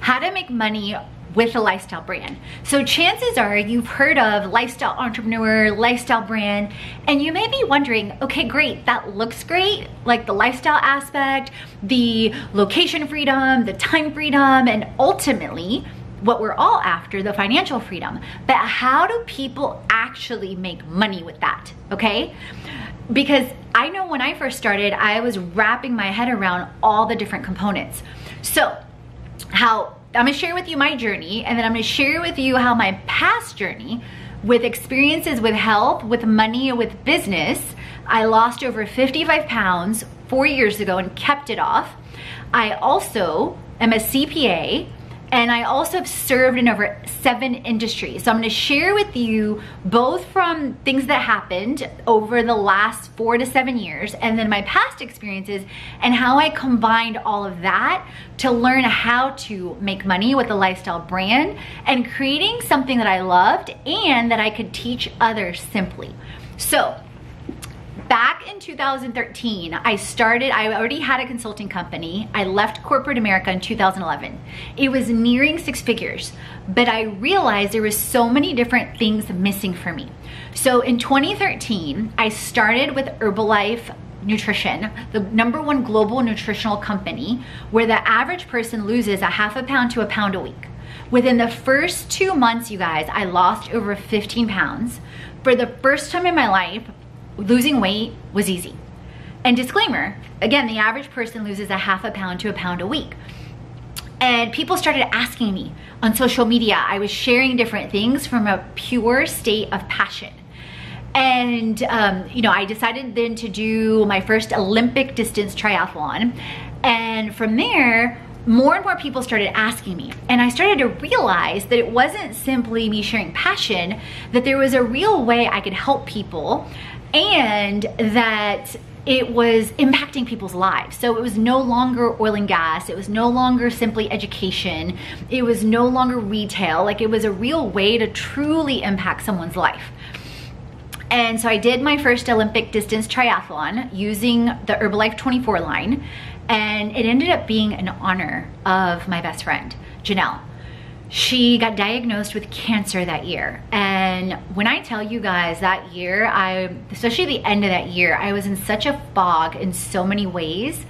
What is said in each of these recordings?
how to make money with a lifestyle brand. So chances are you've heard of lifestyle entrepreneur, lifestyle brand, and you may be wondering, okay, great, that looks great, like the lifestyle aspect, the location freedom, the time freedom, and ultimately what we're all after, the financial freedom. But how do people actually make money with that, okay? Because I know when I first started, I was wrapping my head around all the different components. So I'm gonna share with you my journey, and then I'm gonna share with you how my past journey with experiences with health, with money, with business, I lost over 55 pounds 4 years ago and kept it off. I also am a CPA, and I also have served in over 7 industries. So I'm gonna share with you both from things that happened over the last 4 to 7 years, and then my past experiences and how I combined all of that to learn how to make money with a lifestyle brand and creating something that I loved and that I could teach others simply. So back in 2013, I already had a consulting company. I left corporate America in 2011. It was nearing 6 figures, but I realized there was so many different things missing for me. So in 2013, I started with Herbalife Nutrition, the #1 global nutritional company, where the average person loses a half a pound to a pound a week. Within the first 2 months, you guys, I lost over 15 pounds. For the first time in my life, losing weight was easy. And disclaimer, again, the average person loses a half a pound to a pound a week. And people started asking me on social media. I was sharing different things from a pure state of passion. And, I decided then to do my first Olympic distance triathlon. And from there, more and more people started asking me. And I started to realize that it wasn't simply me sharing passion, that there was a real way I could help people, and that it was impacting people's lives. So it was no longer oil and gas. It was no longer simply education. It was no longer retail. Like, it was a real way to truly impact someone's life. And so I did my first Olympic distance triathlon using the Herbalife 24 line. And it ended up being an honor of my best friend, Janelle. She got diagnosed with cancer that year. And when I tell you guys that year, especially the end of that year, I was in such a fog in so many ways.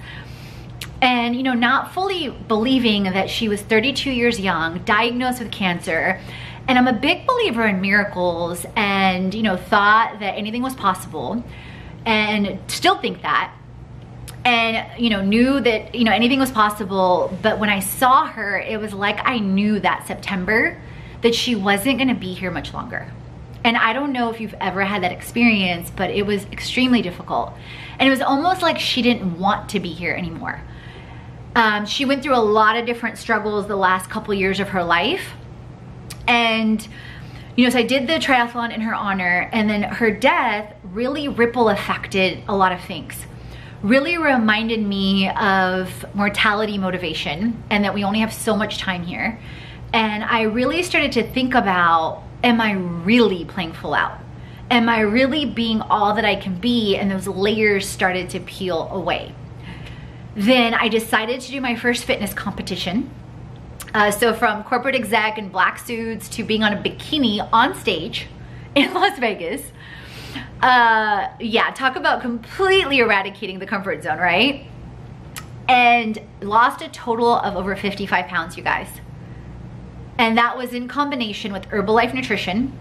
And, not fully believing that she was 32 years young, diagnosed with cancer. And I'm a big believer in miracles and, thought that anything was possible, and still think that. And, knew that, anything was possible. But when I saw her, it was like I knew that September that she wasn't gonna be here much longer. And I don't know if you've ever had that experience, but it was extremely difficult. And it was almost like she didn't want to be here anymore. She went through a lot of different struggles the last couple years of her life. And, so I did the triathlon in her honor, and then her death really ripple affected a lot of things. Really reminded me of mortality motivation, and that we only have so much time here. And I really started to think about, am I really playing full out? Am I really being all that I can be? And those layers started to peel away. Then I decided to do my first fitness competition. So from corporate exec and black suits to being on a bikini on stage in Las Vegas. Talk about completely eradicating the comfort zone, right? And lost a total of over 55 pounds, you guys. And that was in combination with Herbalife Nutrition,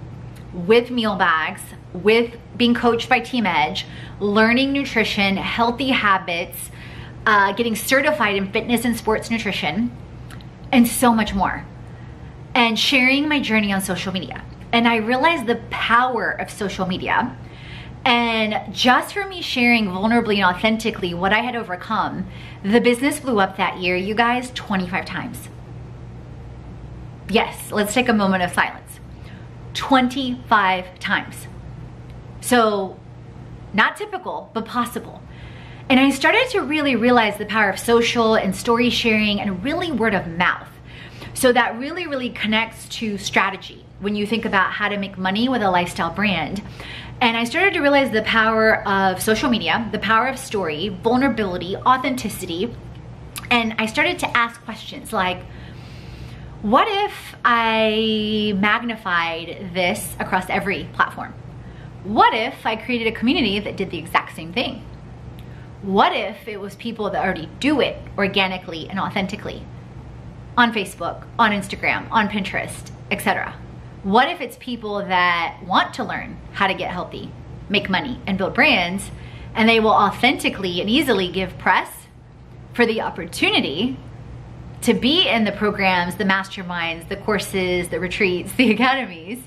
with meal bags, with being coached by Team Edge, learning nutrition, healthy habits, getting certified in fitness and sports nutrition, and so much more. And sharing my journey on social media. And I realized the power of social media. And just for me sharing vulnerably and authentically what I had overcome, the business blew up that year, you guys, 25 times. Yes, let's take a moment of silence. 25 times. So, not typical, but possible. And I started to really realize the power of social and story sharing and really word of mouth. So that really connects to strategy when you think about how to make money with a lifestyle brand. And I started to realize the power of social media, the power of story, vulnerability, authenticity. And I started to ask questions like, What if I magnified this across every platform? What if I created a community that did the exact same thing? What if it was people that already do it organically and authentically on Facebook, on Instagram, on Pinterest, etc.? What if it's people that want to learn how to get healthy, make money, and build brands, and they will authentically and easily give press for the opportunity to be in the programs, the masterminds, the courses, the retreats, the academies,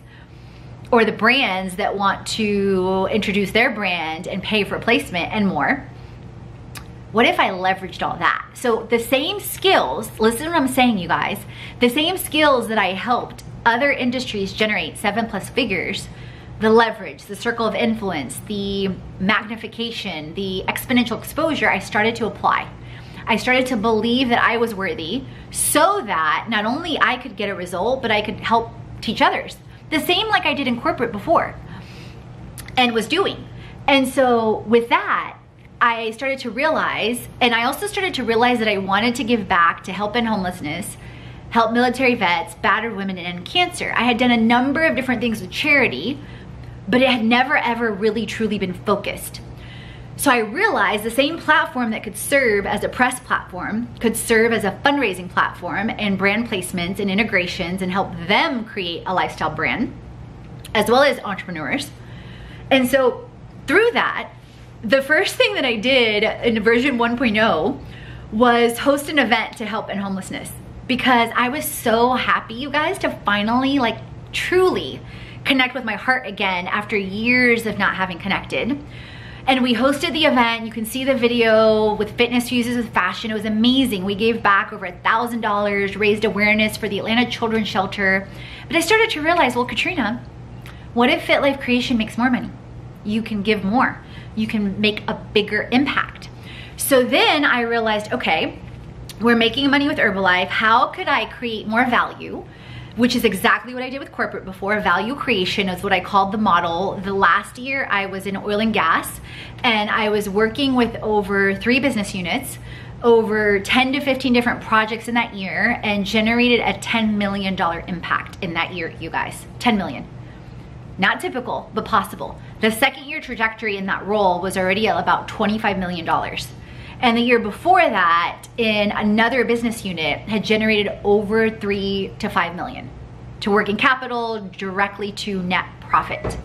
or the brands that want to introduce their brand and pay for placement and more? What if I leveraged all that? So the same skills, listen to what I'm saying, you guys, the same skills that I helped other industries generate 7+ figures, the leverage, the circle of influence, the magnification, the exponential exposure, I started to apply. I started to believe that I was worthy so that not only I could get a result, but I could help teach others. The same like I did in corporate before and was doing. And so with that, I started to realize, and I also started to realize that I wanted to give back to help end homelessness, help military vets, battered women, and end cancer. I had done a number of different things with charity, but it had never ever really truly been focused. So I realized the same platform that could serve as a press platform could serve as a fundraising platform and brand placements and integrations and help them create a lifestyle brand, as well as entrepreneurs. And so through that, the first thing that I did in version 1.0 was host an event to help end homelessness, because I was so happy, you guys, to finally like truly connect with my heart again after years of not having connected. And we hosted the event. You can see the video with fitness fuses with fashion. It was amazing. We gave back over $1,000, raised awareness for the Atlanta Children's Shelter. But I started to realize, well, Katrina, what if Fit Life Creation makes more money? You can give more. You can make a bigger impact. So then I realized, okay, we're making money with Herbalife. How could I create more value? Which is exactly what I did with corporate before. Value creation is what I called the model. The last year I was in oil and gas, and I was working with over 3 business units, over 10 to 15 different projects in that year, and generated a $10 million impact in that year, you guys. 10 million. Not typical, but possible. The second year trajectory in that role was already at about $25 million. And the year before that, in another business unit, had generated over 3 to 5 million to working capital, directly to net profit.